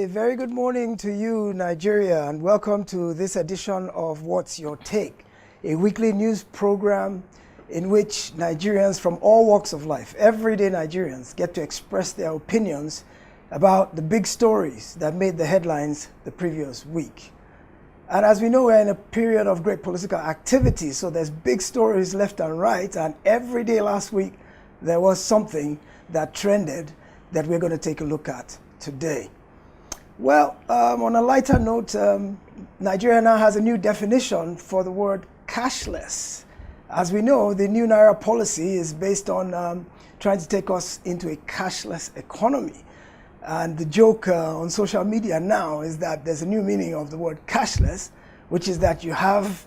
very good morning to you, Nigeria, and welcome to this edition of What's Your Take, a weekly news program in which Nigerians from all walks of life, everyday Nigerians, get to express their opinions about the big stories that made the headlines the previous week. And as we know, we're in a period of great political activity, so there's big stories left and right, and every day last week there was something that trended that we're going to take a look at today. Well, on a lighter note, Nigeria now has a new definition for the word cashless. As we know, the new Naira policy is based on trying to take us into a cashless economy. And the joke on social media now is that there's a new meaning of the word cashless, which is that you have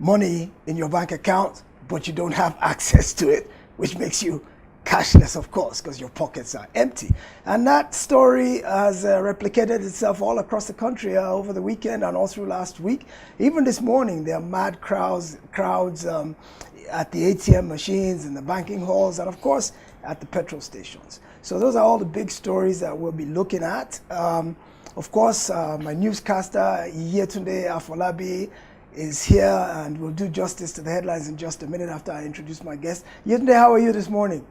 money in your bank account, but you don't have access to it, which makes you cashless, of course, because your pockets are empty. And that story has replicated itself all across the country over the weekend and all through last week. Even this morning, there are mad crowds at the ATM machines, in the banking halls, and of course, at the petrol stations. So those are all the big stories that we'll be looking at. Of course, my newscaster, Yetunde Afolabi, is here, and we'll do justice to the headlines in just a minute after I introduce my guest. Yetunde, how are you this morning?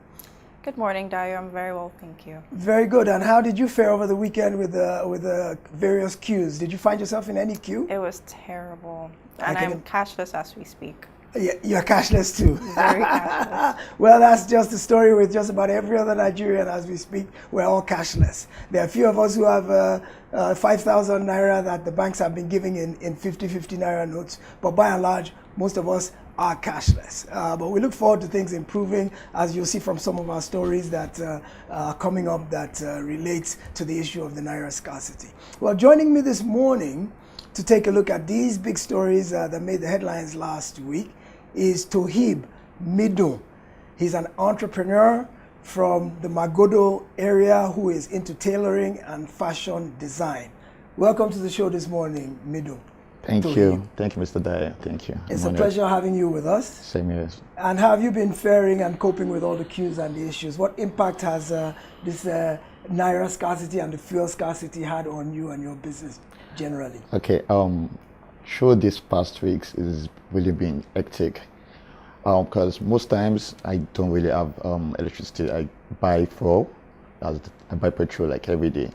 Good morning, Dayo. I'm very well, thank you. Very good. And how did you fare over the weekend with the various queues? Did you find yourself in any queue? It was terrible. And I'm cashless as we speak. Yeah, you're cashless too. Very cashless. Well, that's just the story with just about every other Nigerian as we speak. We're all cashless. There are a few of us who have 5,000 Naira that the banks have been giving in 50 Naira notes. But by and large, most of us are cashless. But we look forward to things improving, as you'll see from some of our stories that are coming up that relates to the issue of the Naira scarcity. Well, joining me this morning to take a look at these big stories that made the headlines last week is Tohib Midun. He's an entrepreneur from the Magodo area who is into tailoring and fashion design. Welcome to the show this morning, Midun. Thank you. Thank you, Mr. Dyer. Thank you. It's a pleasure having you with us. Same here. And how have you been faring and coping with all the queues and the issues? What impact has this Naira scarcity and the fuel scarcity had on you and your business generally? Okay. Sure, these past weeks is really been hectic because most times I don't really have electricity. I buy fuel, I buy petrol like every day.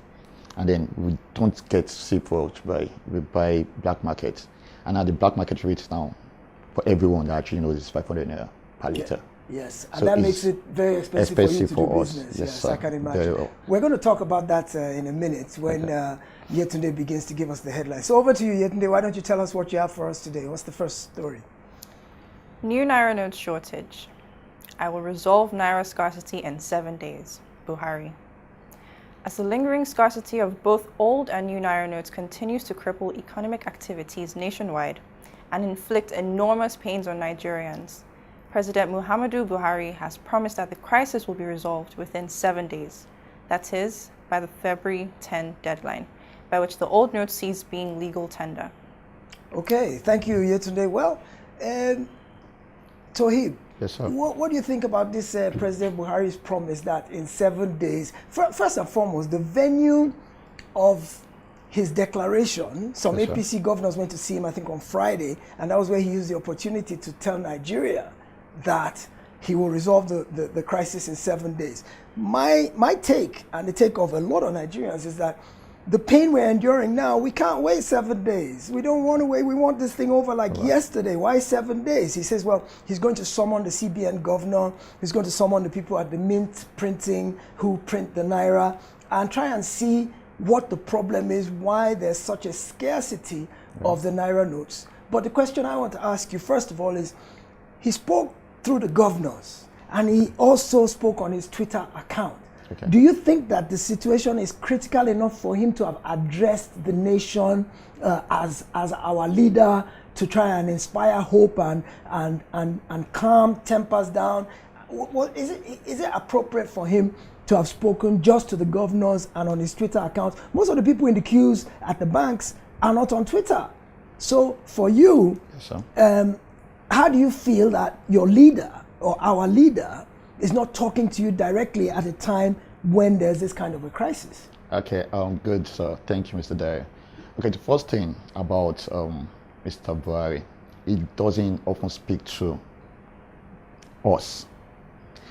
And then we don't get cheap to buy. We buy black market. And at the black market rate now, for everyone that actually knows, it's 500 Naira per liter. Yes, and so that makes it very expensive for you to do business. Yes, I can imagine. Well. We're going to talk about that in a minute when Yetunde begins to give us the headlines. So over to you, Yetunde. Why don't you tell us what you have for us today? What's the first story? New Naira note shortage. I will resolve Naira scarcity in 7 days. Buhari. As the lingering scarcity of both old and new Naira notes continues to cripple economic activities nationwide and inflict enormous pains on Nigerians, President Muhammadu Buhari has promised that the crisis will be resolved within 7 days. That is, by the February 10 deadline, by which the old note cease being legal tender. Okay, thank you, Yetunde. Well, Tohib, yes, sir. What do you think about this President Buhari's promise that in 7 days, first and foremost, the venue of his declaration, some yes, APC governors went to see him, I think, on Friday, and that was where he used the opportunity to tell Nigeria that he will resolve the crisis in 7 days. My take, and the take of a lot of Nigerians, is that the pain we're enduring now, we can't wait 7 days. We don't want to wait. We want this thing over like yesterday. Why 7 days? He says, well, he's going to summon the CBN governor. He's going to summon the people at the mint printing who print the Naira and try and see what the problem is, why there's such a scarcity of the Naira notes. But the question I want to ask you, first of all, is he spoke through the governors and he also spoke on his Twitter account. Okay. Do you think that the situation is critical enough for him to have addressed the nation as our leader to try and inspire hope and calm tempers down? Is it appropriate for him to have spoken just to the governors and on his Twitter account? Most of the people in the queues at the banks are not on Twitter. So for you, yes, sir. How do you feel that your leader or our leader is not talking to you directly at a time when there's this kind of a crisis? Okay, good, sir. Thank you, Mr. Dare. Okay, the first thing about Mr. Buhari, he doesn't often speak to us.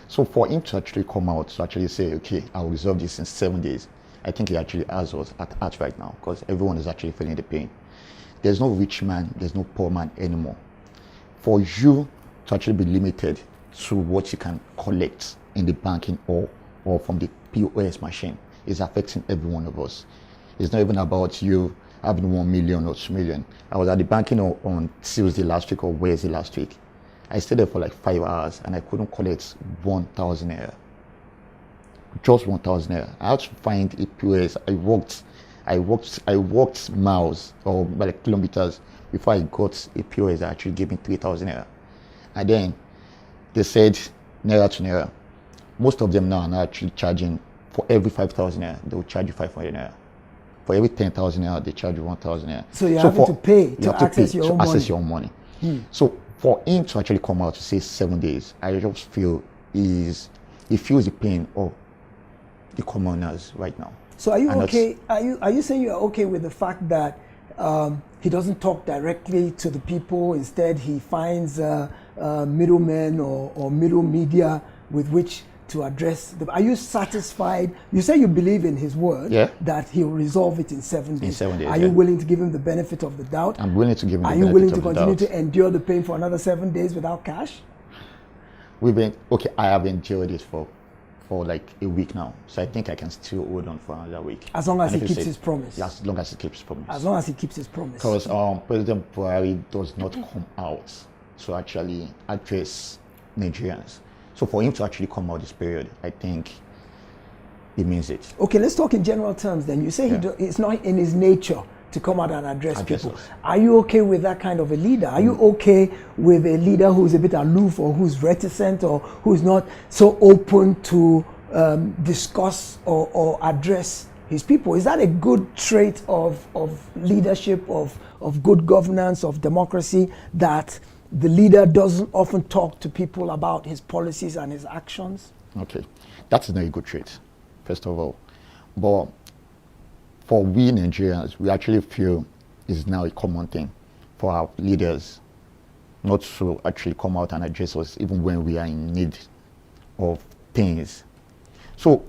So for him to actually come out to actually say, okay, I'll resolve this in 7 days, I think he actually has us at heart right now, because everyone is actually feeling the pain. There's no rich man, there's no poor man anymore. For you to actually be limited to what you can collect in the banking or from the POS machine is affecting every one of us. It's not even about you having 1 million or 2 million. I was at the banking on Tuesday last week or Wednesday last week. I stayed there for like 5 hours and I couldn't collect 1,000 naira. Just 1,000 naira. I had to find a POS. I walked miles or like kilometers before I got a POS that actually gave me 3,000 naira. And then they said naira to naira. Most of them now are actually charging for every 5,000 naira, they will charge you 500 naira. For every 10,000 naira, they charge you 1,000 naira. So you're having to pay to access your own money. So for him to actually come out to say 7 days, I just feel he feels the pain of the commoners right now. So are you okay? Are you saying you're okay with the fact that he doesn't talk directly to the people? Instead, he finds middlemen or middle media with which to address them. Are you satisfied? You say you believe in his word, that he'll resolve it in 7 days. In 7 days. Are you willing to give him the benefit of the doubt? I'm willing to give him the benefit benefit of the doubt. Are you willing to continue to endure the pain for another 7 days without cash? I have endured it for like a week now. So I think I can still hold on for another week. As long as he keeps his promise. As long as he keeps his promise. As long as he keeps his promise. Because President Buhari does not come out to actually address Nigerians. So for him to actually come out this period, I think he means it. Okay, let's talk in general terms then. You say it's not in his nature to come out and address people. Are you okay with that kind of a leader? Are you okay with a leader who's a bit aloof or who's reticent or who's not so open to discuss or address his people? Is that a good trait of leadership, of good governance, of democracy, that the leader doesn't often talk to people about his policies and his actions? Okay, that's not a good trait, first of all. But for we Nigerians, we actually feel it's now a common thing for our leaders not to actually come out and address us even when we are in need of things. So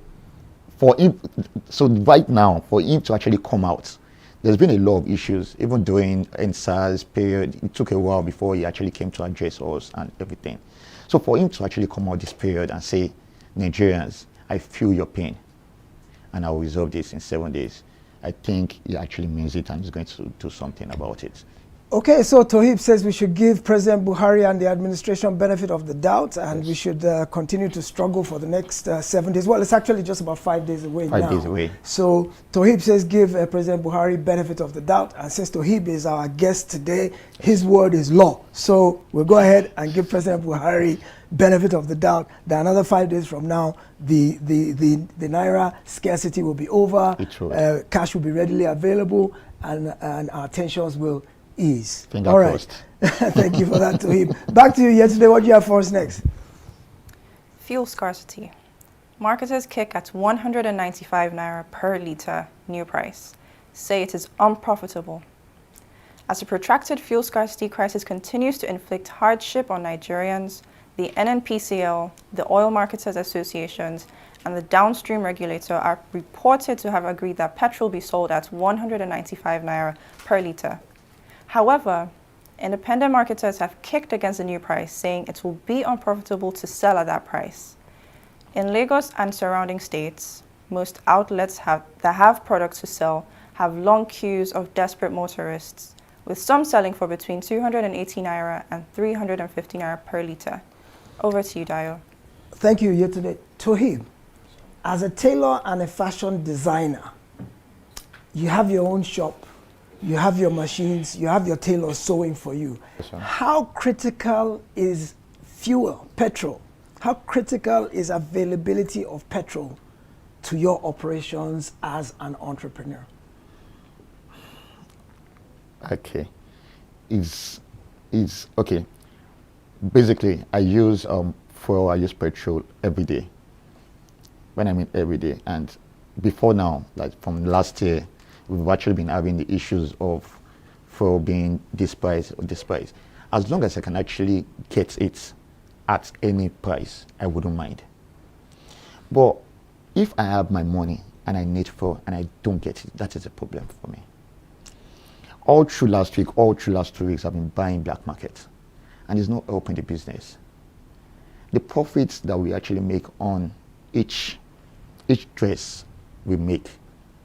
right now, for him to actually come out, there's been a lot of issues, even during NSAS period. It took a while before he actually came to address us and everything. So for him to actually come out this period and say, Nigerians, I feel your pain and I will resolve this in 7 days, I think he actually means it and is going to do something about it. Okay, so Tohib says we should give President Buhari and the administration benefit of the doubt, and we should continue to struggle for the next 7 days. Well, it's actually just about 5 days away now. 5 days away. So Tohib says give President Buhari benefit of the doubt, and since Tohib is our guest today, his word is law. So we'll go ahead and give President Buhari benefit of the doubt that another 5 days from now, the Naira scarcity will be over, cash will be readily available, and our tensions will ease. Finger crossed. Thank you for that, Tohib. Back to you yesterday. What do you have for us next? Fuel scarcity. Marketers kick at 195 Naira per litre new price. Say it is unprofitable. As the protracted fuel scarcity crisis continues to inflict hardship on Nigerians, the NNPCL, the Oil Marketers Associations, and the downstream regulator are reported to have agreed that petrol be sold at 195 Naira per litre. However, independent marketers have kicked against the new price, saying it will be unprofitable to sell at that price. In Lagos and surrounding states, most outlets that have products to sell have long queues of desperate motorists, with some selling for between 280 Naira and 350 Naira per litre. Over to you, Dayo. Thank you, yesterday. Tohib, as a tailor and a fashion designer, you have your own shop. You have your machines, you have your tailors sewing for you. Yes, sir. How critical is fuel, petrol? How critical is availability of petrol to your operations as an entrepreneur? Okay. It's okay. Basically, I use fuel, I use petrol every day. When I mean every day, and before now, like from last year, we've actually been having the issues of fuel being this price or this price. As long as I can actually get it at any price, I wouldn't mind. But if I have my money and I need fuel and I don't get it, that is a problem for me. All through last week, all through last 2 weeks, I've been buying black market, and it's not helping the business. The profits that we actually make on each dress we make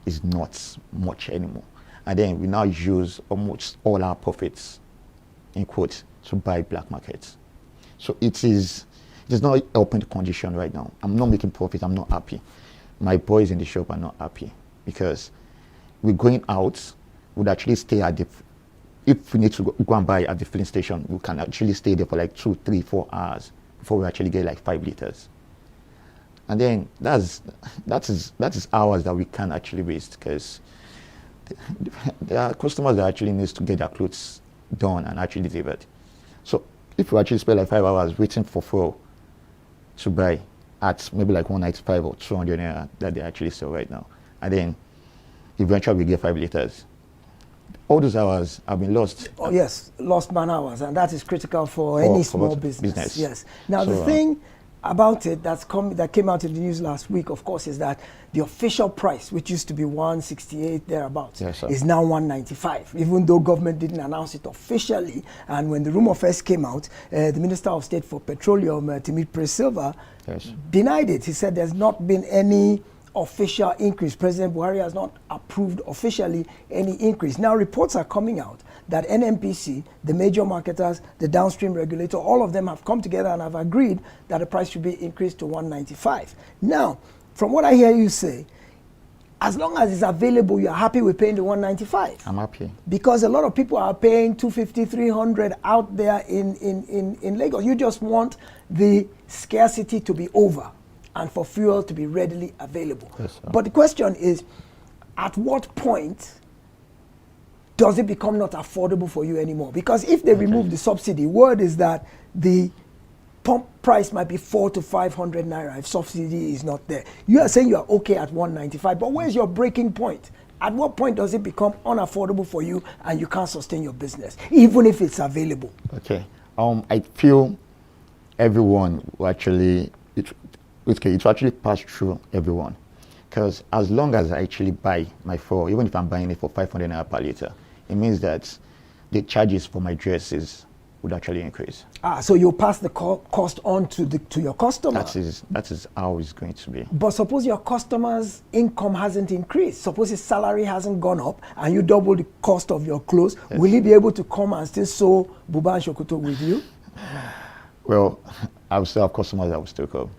is not much anymore. And then we now use almost all our profits, in quotes, to buy black markets. So it is not helping the condition right now. I'm not making profit, I'm not happy. My boys in the shop are not happy because we're going out, would actually stay at the, if we need to go and buy at the filling station, we can actually stay there for like 2, 3, 4 hours before we actually get like 5 liters. And then that is hours that we can actually waste, because there are customers that actually needs to get their clothes done and actually delivered. So if we actually spend like 5 hours waiting for fuel to buy at maybe like 195 or 200 naira that they actually sell right now, and then eventually we get 5 liters, all those hours have been lost. Oh yes, lost man hours, and that is critical for any small business. Yes. Now the thing about it that came out in the news last week, of course, is that the official price, which used to be 168 thereabouts, yes, is now 195, even though government didn't announce it officially. And when the rumor first came out, the Minister of State for Petroleum, Tinubu Silva, denied it. He said there's not been any official increase. President Buhari has not approved officially any increase. Now reports are coming out that NNPC, the major marketers, the downstream regulator, all of them have come together and have agreed that the price should be increased to 195. Now, from what I hear you say, as long as it's available, you're happy with paying the 195. I'm happy. Because a lot of people are paying 250, 300 out there in Lagos. You just want the scarcity to be over and for fuel to be readily available. Yes, but the question is, at what point does it become not affordable for you anymore? Because if they remove the subsidy, word is that the pump price might be 400 to 500 naira if subsidy is not there. You are saying you are okay at 195, but where's your breaking point? At what point does it become unaffordable for you and you can't sustain your business, even if it's available? Okay. I feel everyone will actually, it will actually pass through everyone. Because as long as I actually buy my fuel, even if I'm buying it for 500 naira per liter, it means that the charges for my dresses would actually increase. So you'll pass the cost on to your customer. That is how it's going to be. But suppose your customer's income hasn't increased. Suppose his salary hasn't gone up and you double the cost of your clothes. Yes. Will he be able to come and still sew Buba and Shokoto with you? Well, I will still have customers that will still come.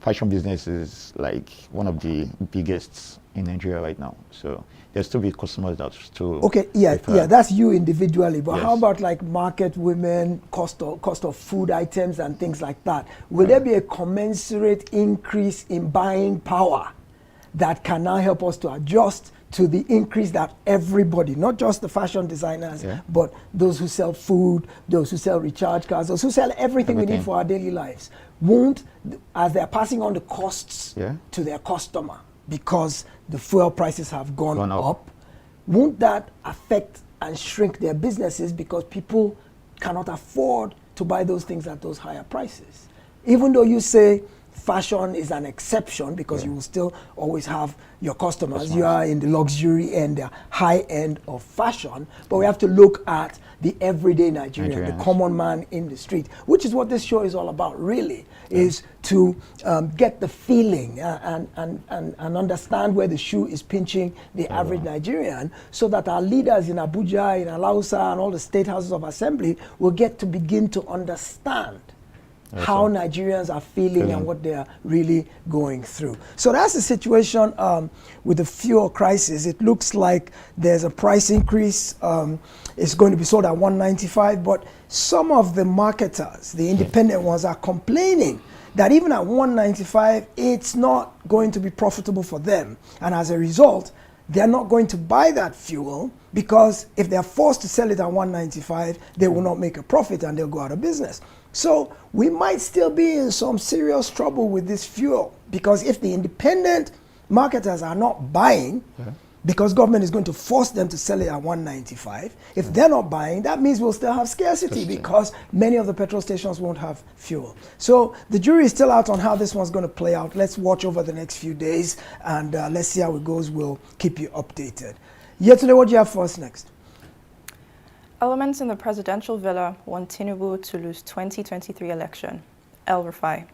Fashion business is like one of the biggest in Nigeria right now. So there's still be customers that still that's you individually. But how about like market women, cost of food items and things like that? Will there be a commensurate increase in buying power that can now help us to adjust to the increase that everybody, not just the fashion designers, but those who sell food, those who sell recharge cards, those who sell everything we need for our daily lives, won't, as they're passing on the costs to their customer because the fuel prices have gone up, won't that affect and shrink their businesses because people cannot afford to buy those things at those higher prices? Even though you say fashion is an exception because you will still always have your customers. You are in the luxury and the high end of fashion, but we have to look at the everyday Nigerian, the common man in the street, which is what this show is all about, really, is to get the feeling and understand where the shoe is pinching the average Nigerian, so that our leaders in Abuja, in Alausa, and all the state houses of assembly will get to begin to understand how Nigerians are feeling and what they are really going through. So that's the situation with the fuel crisis. It looks like there's a price increase. It's going to be sold at 195, but some of the marketers, the independent ones, are complaining that even at 195, it's not going to be profitable for them. And as a result, they're not going to buy that fuel, because if they're forced to sell it at 195, they will not make a profit and they'll go out of business. So we might still be in some serious trouble with this fuel, because if the independent marketers are not buying, because government is going to force them to sell it at 195. If they're not buying, that means we'll still have scarcity, because many of the petrol stations won't have fuel. So the jury is still out on how this one's going to play out. Let's watch over the next few days, and let's see how it goes. We'll keep you updated. Yesterday, what do you have for us next? Elements in the presidential villa want Tinubu to lose 2023 election. El Rufai.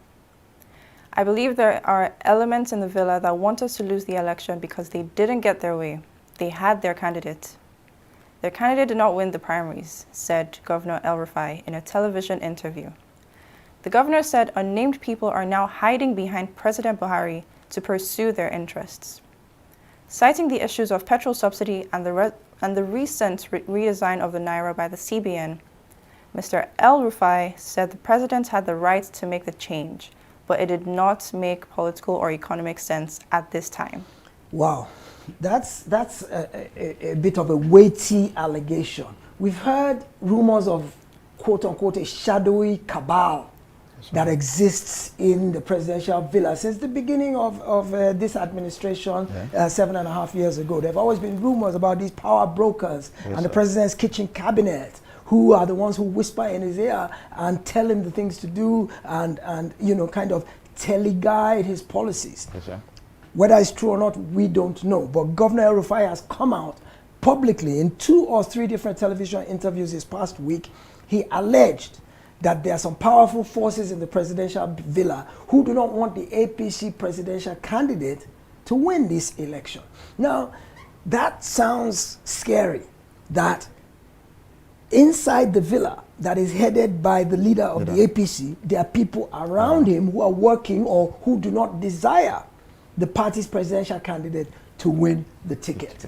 I believe there are elements in the villa that want us to lose the election because they didn't get their way. They had their candidate. Their candidate did not win the primaries, said Governor El Rufai in a television interview. The governor said unnamed people are now hiding behind President Buhari to pursue their interests. Citing the issues of petrol subsidy and the recent redesign of the Naira by the CBN, Mr. El Rufai said the president had the right to make the change, but it did not make political or economic sense at this time. Wow, that's a bit of a weighty allegation. We've heard rumors of, quote unquote, a shadowy cabal that exists in the presidential villa since the beginning of this administration 7.5 years ago. There have always been rumors about these power brokers and the president's kitchen cabinet, who are the ones who whisper in his ear and tell him the things to do, and you know, kind of teleguide his policies. Whether it's true or not, we don't know. But Governor El Rufai has come out publicly in 2 or 3 different television interviews this past week. He alleged that there are some powerful forces in the presidential villa who do not want the APC presidential candidate to win this election. Now, that sounds scary, that inside the villa that is headed by the leader of the APC, there are people around him who are working or who do not desire the party's presidential candidate to win the ticket.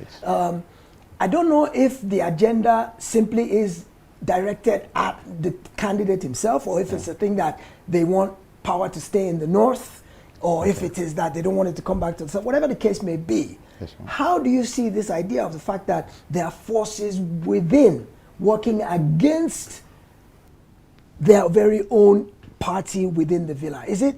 I don't know if the agenda simply is directed at the candidate himself, or if it's a thing that they want power to stay in the north, or if it is that they don't want it to come back to the south. Whatever the case may be, how do you see this idea of the fact that there are forces within working against their very own party within the villa? Is it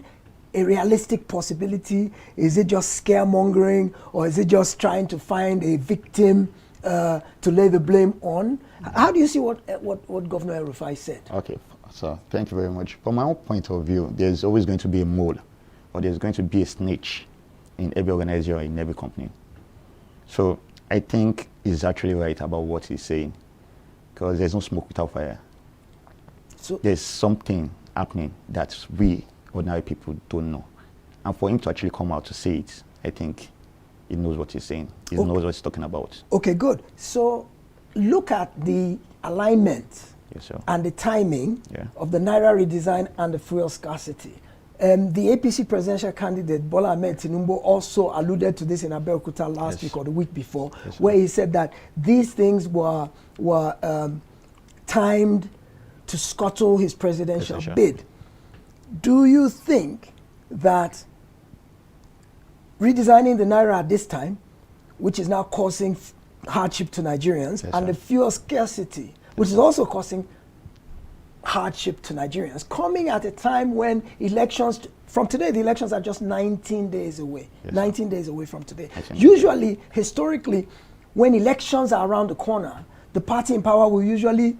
a realistic possibility? Is it just scaremongering, or is it just trying to find a victim to lay the blame on? How do you see what Governor El Rufai said? Okay, so thank you very much. From my own point of view, there's always going to be a mole, or there's going to be a snitch in every organization or in every company. So I think he's actually right about what he's saying, because there's no smoke without fire. So there's something happening that we ordinary people don't know. And for him to actually come out to say it, I think he knows what he's saying. He knows what he's talking about. Okay, good. So look at the alignment and the timing of the Naira redesign and the fuel scarcity. The APC presidential candidate, Bola Ahmed Tinubu, also alluded to this in Abeokuta last week or the week before, where he said that these things were timed to scuttle his presidential bid. Do you think that redesigning the Naira at this time, which is now causing hardship to Nigerians, and the fuel scarcity, which is also causing hardship to Nigerians, coming at a time when elections, from today, the elections are just 19 days away. 19 days away from today. Usually, historically, when elections are around the corner, the party in power will usually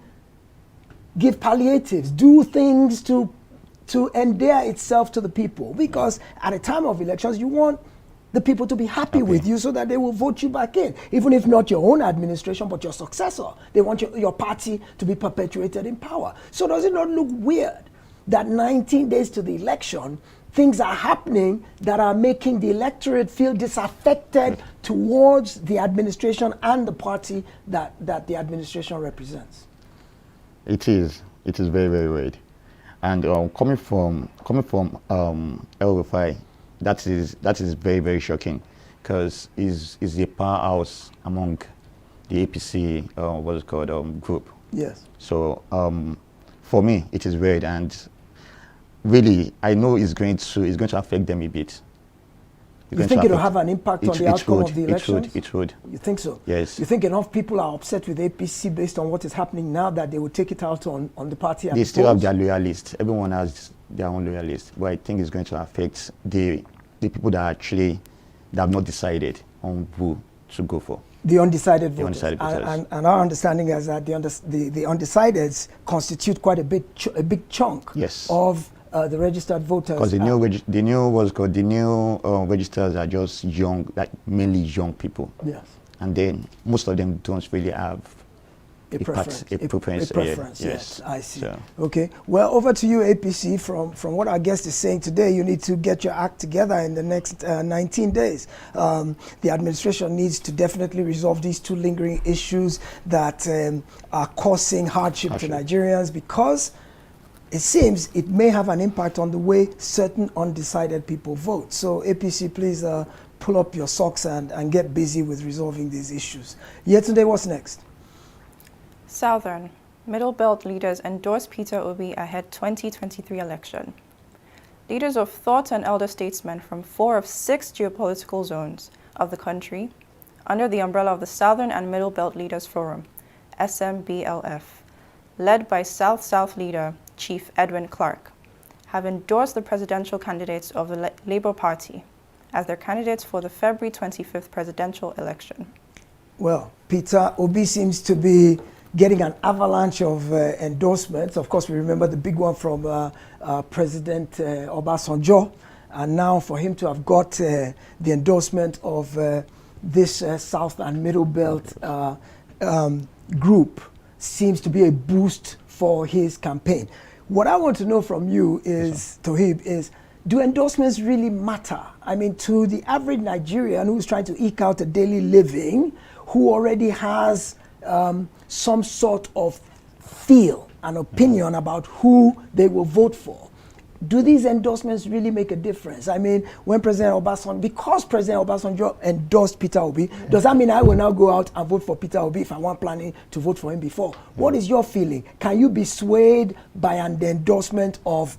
give palliatives, do things to endear itself to the people, because at a time of elections, you want the people to be happy with you so that they will vote you back in, even if not your own administration, but your successor. They want your party to be perpetuated in power. So does it not look weird that 19 days to the election, things are happening that are making the electorate feel disaffected towards the administration and the party that the administration represents? It is very, very weird. And coming from El Rufai, that is very, very shocking, because is the powerhouse among the APC what is called group. Yes. So for me, it is weird, and really I know it's going to affect them a bit. You think it'll have an impact on the outcome of the elections? It would. You think so? Yes. You think enough people are upset with APC based on what is happening now that they will take it out on the party? They still have their loyalists. Everyone has their own loyalists. But I think it's going to affect the people that have not decided on who to go for. The undecided voters. The undecided voters. And our understanding is that the undecideds constitute quite a big chunk of the registered voters. Because the new registers are just young, like mainly young people. Yes. And then most of them don't really have a preference. Yes, I see. So. Okay. Well, over to you, APC. From what our guest is saying today, you need to get your act together in the next 19 days. The administration needs to definitely resolve these two lingering issues that are causing hardship to Nigerians, because it seems it may have an impact on the way certain undecided people vote. So APC, please pull up your socks and get busy with resolving these issues. Yesterday, what's next? Southern. Middle Belt leaders endorse Peter Obi ahead 2023 election. Leaders of thought and elder statesmen from 4 of 6 geopolitical zones of the country, under the umbrella of the Southern and Middle Belt Leaders Forum, SMBLF, led by South-South leader Chief Edwin Clark, have endorsed the presidential candidates of the Labour Party as their candidates for the February 25th presidential election. Well, Peter Obi seems to be getting an avalanche of endorsements. Of course, we remember the big one from President Obasanjo, and now for him to have got the endorsement of this South and Middle Belt group seems to be a boost for his campaign. What I want to know from you is, Tohib, is do endorsements really matter? I mean, to the average Nigerian who's trying to eke out a daily living, who already has some sort of feel and opinion about who they will vote for, do these endorsements really make a difference? I mean, when President Obasanjo endorsed Peter Obi, does that mean I will now go out and vote for Peter Obi if I weren't planning to vote for him before? What is your feeling? Can you be swayed by an endorsement of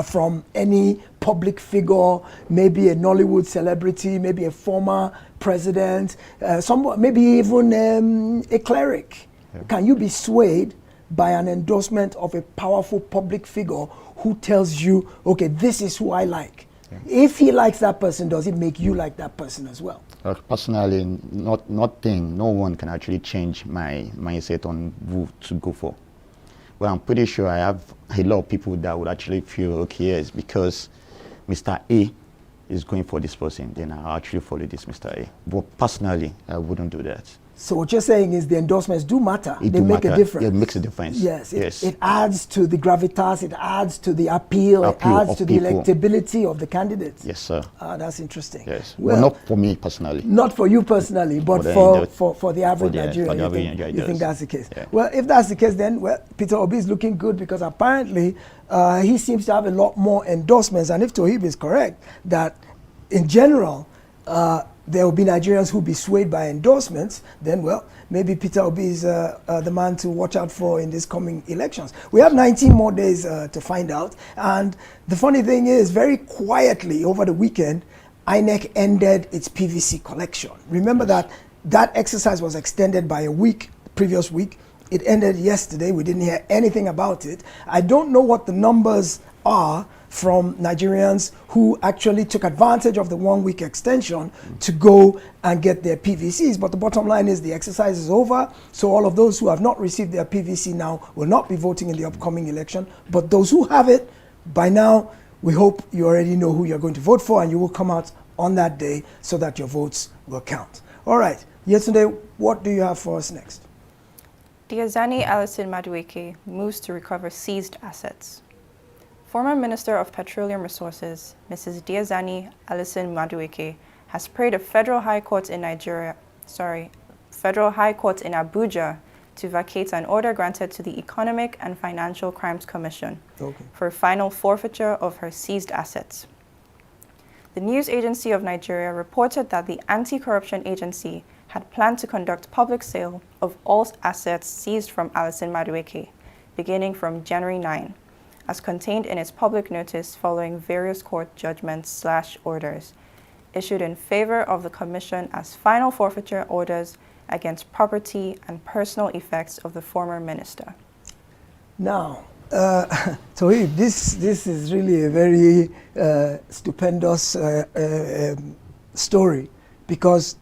from any public figure, maybe a Nollywood celebrity, maybe a former president, maybe even a cleric? Yeah. Can you be swayed by an endorsement of a powerful public figure who tells you, okay, this is who I like? Yeah. If he likes that person, does it make you like that person as well? Personally, no one can actually change my mindset on who to go for. Well, I'm pretty sure I have a lot of people that would actually feel, okay, yes, because Mr. A is going for this person, then I'll actually follow this Mr. A. But personally, I wouldn't do that. So what you're saying is the endorsements do matter. They make a difference. Yeah, it makes a difference. Yes, it adds to the gravitas, it adds to the appeal, it adds to the electability of the candidates. Yes, sir. That's interesting. Yes, well, not for me personally. Not for you personally, but for the average Nigerian. You think that's the case? Yeah. Well, if that's the case, then Peter Obi is looking good, because apparently he seems to have a lot more endorsements. And if Tohib is correct, that in general, there will be Nigerians who will be swayed by endorsements, then, maybe Peter Obi is the man to watch out for in these coming elections. We have 19 more days to find out. And the funny thing is, very quietly over the weekend, INEC ended its PVC collection. Remember that exercise was extended by a week, previous week. It ended yesterday. We didn't hear anything about it. I don't know what the numbers are from Nigerians who actually took advantage of the 1-week extension to go and get their PVCs. But the bottom line is the exercise is over. So all of those who have not received their PVC now will not be voting in the upcoming election. But those who have it, by now, we hope you already know who you're going to vote for, and you will come out on that day so that your votes will count. All right. Yesterday, what do you have for us next? Diezani Allison-Madueke moves to recover seized assets. Former Minister of Petroleum Resources, Mrs. Diezani Allison-Madueke, has prayed a federal high court in Abuja to vacate an order granted to the Economic and Financial Crimes Commission for final forfeiture of her seized assets. The News Agency of Nigeria reported that the Anti-Corruption Agency had planned to conduct public sale of all assets seized from Allison-Madueke, beginning from January 9, as contained in its public notice following various court judgments/orders. issued in favor of the Commission as final forfeiture orders against property and personal effects of the former minister. Now, Tohib, this is really a very stupendous story, because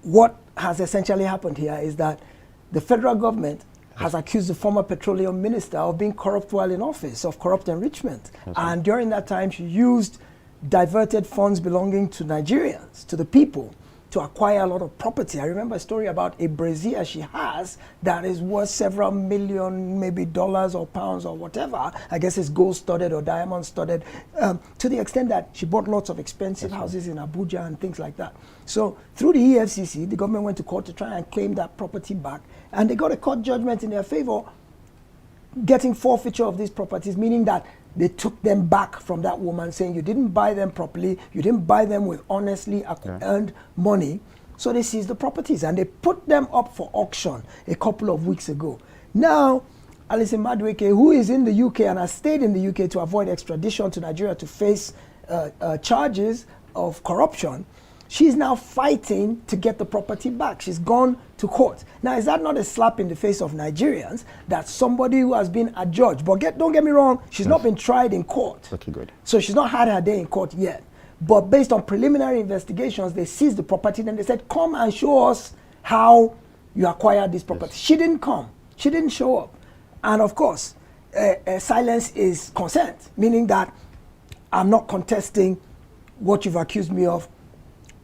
what has essentially happened here is that the federal government has accused the former petroleum minister of being corrupt while in office, of corrupt enrichment. And during that time, she used diverted funds belonging to Nigerians, to the people, to acquire a lot of property. I remember a story about a brazier she has that is worth several million, maybe dollars or pounds or whatever. I guess it's gold studded or diamond studded, to the extent that she bought lots of expensive houses in Abuja and things like that. So through the EFCC, the government went to court to try and claim that property back, and they got a court judgment in their favor, getting forfeiture of these properties, meaning that they took them back from that woman, saying you didn't buy them properly, you didn't buy them with honestly earned money. So they seized the properties and they put them up for auction a couple of weeks ago. Now, Allison-Madueke, who is in the UK and has stayed in the UK to avoid extradition to Nigeria to face charges of corruption, she's now fighting to get the property back. She's gone to court. Now, is that not a slap in the face of Nigerians that somebody who has been adjudged, but don't get me wrong, she's not been tried in court. Okay, good. So she's not had her day in court yet. But based on preliminary investigations, they seized the property and they said, come and show us how you acquired this property. Yes. She didn't come. She didn't show up. And of course, silence is consent, meaning that I'm not contesting what you've accused me of.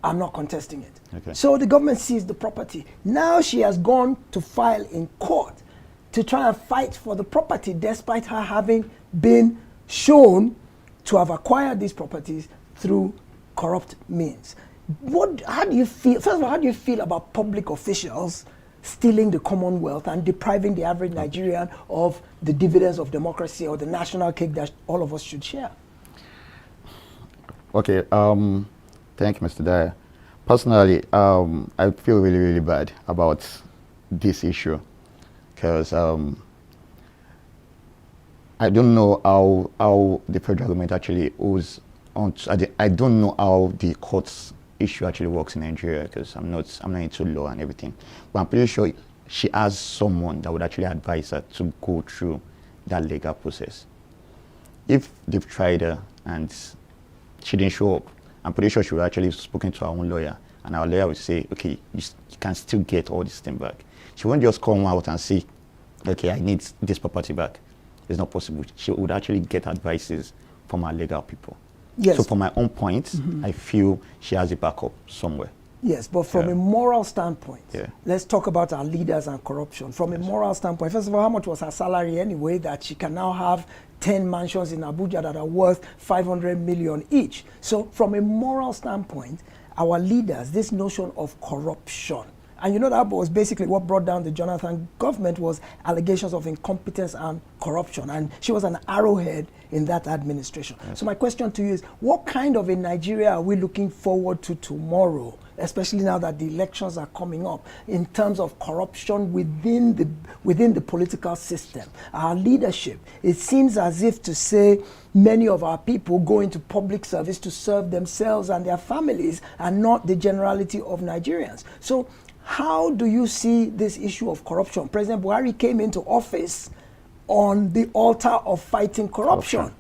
I'm not contesting it. Okay. So the government seized the property. Now she has gone to file in court to try and fight for the property, despite her having been shown to have acquired these properties through corrupt means. How do you feel? First of all, how do you feel about public officials stealing the Commonwealth and depriving the average Nigerian of the dividends of democracy or the national cake that all of us should share? Okay. Thank you, Mr. Dyer. Personally, I feel really, really bad about this issue, because I don't know how the federal government actually owes on. I don't know how the courts issue actually works in Nigeria, because I'm not into law and everything. But I'm pretty sure she has someone that would actually advise her to go through that legal process. If they've tried her and she didn't show up, I'm pretty sure she would actually have spoken to our own lawyer, and our lawyer would say, okay, you can still get all this thing back. She won't just come out and say, okay, I need this property back. It's not possible. She would actually get advices from our legal people. Yes. So from my own point, I feel she has a backup somewhere. Yes, but from a moral standpoint, let's talk about our leaders and corruption. From a moral standpoint, first of all, how much was her salary anyway that she can now have 10 mansions in Abuja that are worth 500 million each? So from a moral standpoint, our leaders, this notion of corruption, and you know that was basically what brought down the Jonathan government, was allegations of incompetence and corruption. And she was an arrowhead in that administration. Yes. So my question to you is, what kind of a Nigeria are we looking forward to tomorrow, especially now that the elections are coming up, in terms of corruption within the political system? Our leadership, it seems as if to say many of our people go into public service to serve themselves and their families and not the generality of Nigerians. So how do you see this issue of corruption? President Buhari came into office on the altar of fighting corruption.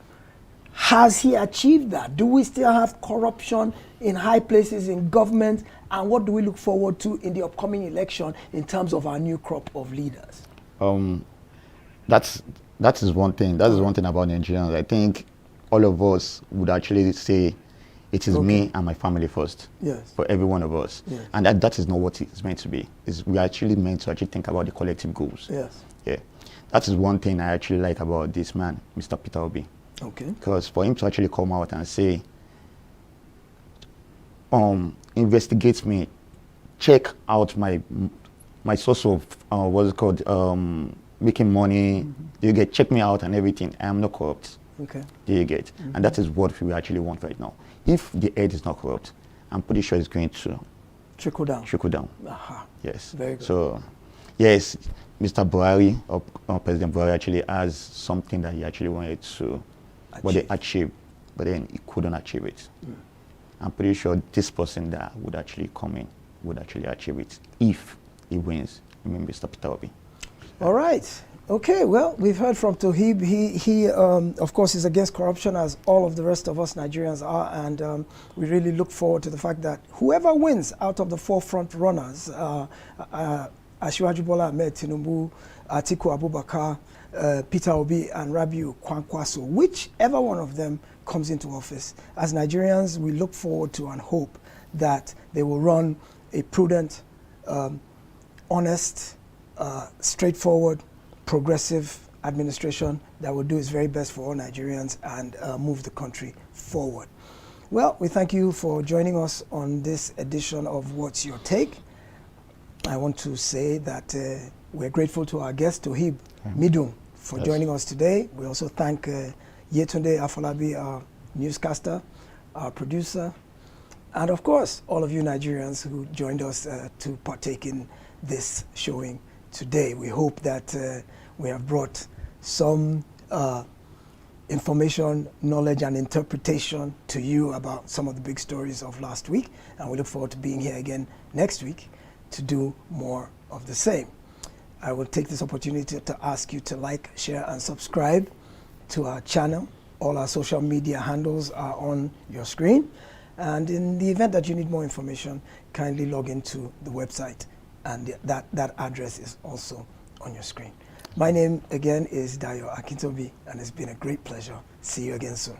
Has he achieved that? Do we still have corruption in high places in government? And what do we look forward to in the upcoming election in terms of our new crop of leaders? That is one thing. That is one thing about Nigerians. I think all of us would actually say, it is me and my family first. Yes. For every one of us. Yes. And that is not what it's meant to be. We're actually meant to actually think about the collective goals. Yes. Yeah. That is one thing I actually like about this man, Mr. Peter Obi. Okay. Because for him to actually come out and say, investigate me, check out my source of what's it called, making money. Check me out and everything. I am not corrupt. Okay. Do you get? And that is what we actually want right now. If the head is not corrupt, I'm pretty sure it's going to trickle down. Aha. Yes. Very good. So, yes, Mr. Buhari, or President Buhari actually has something that he actually wanted to achieve, but then he couldn't achieve it. I'm pretty sure this person that would actually come in would actually achieve it if he wins. I mean, Mr. Peter Obi. All right. Okay, well, we've heard from Tohib. He of course, is against corruption, as all of the rest of us Nigerians are, and we really look forward to the fact that whoever wins out of the forefront runners, Asiwaju Bola Ahmed Tinubu, Atiku Abubakar, Peter Obi, and Rabiu Kwankwaso, whichever one of them comes into office, as Nigerians, we look forward to and hope that they will run a prudent, honest, straightforward, progressive administration that will do its very best for all Nigerians and move the country forward. Well, we thank you for joining us on this edition of What's Your Take? I want to say that we're grateful to our guest, Tohib Midun, for joining us today. We also thank Yetunde Afolabi, our newscaster, our producer, and of course, all of you Nigerians who joined us to partake in this showing today. We hope that we have brought some information, knowledge, and interpretation to you about some of the big stories of last week. And we look forward to being here again next week to do more of the same. I will take this opportunity to ask you to like, share, and subscribe to our channel. All our social media handles are on your screen. And in the event that you need more information, kindly log into the website, and that address is also on your screen. My name again is Dayo Akintobi, and it's been a great pleasure. See you again soon.